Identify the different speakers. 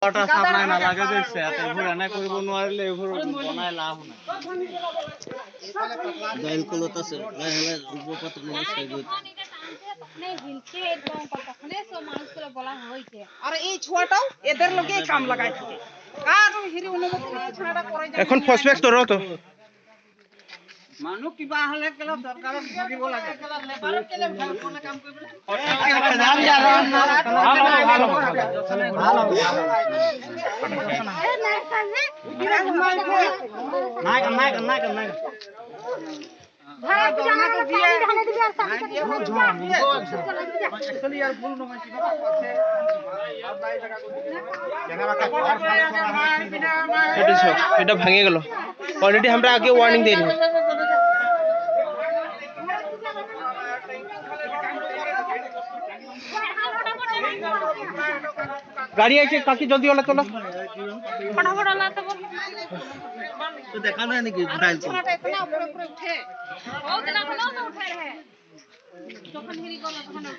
Speaker 1: ওটা সামনে না লাগে দেখছে এত ঘুরে না করব নোৱাৰিলে এভৰ বনাই লাভ নাই দাইল কলত আছে লাহে উপপাত নিয়ে সাইড
Speaker 2: আর এই ছোয়াটাও এদের লগে কাম লাগাই থাকে কার হিরি অনুমতি নিয়ে ছাড়া করে যায়
Speaker 3: এখন ফসফেক্স ধরো তো
Speaker 1: মানুহ কিবা হলে কেলা সরকারক ভগিব লাগে লেবারক কেলে কোনে কাম কৰিবলে নাই
Speaker 3: এটা ভাঙে গেল অলরেডি আমরা আগে ওয়ার্নিং দিয়ে দিই गाड़ी आई काकी जल्दी वाला चलो
Speaker 2: फटाफट वाला तो
Speaker 1: तो देखा ना नहीं कि डाइल को
Speaker 2: इतना ऊपर ऊपर उठे बहुत दिना से ना उठे रहे तखन हिरी गला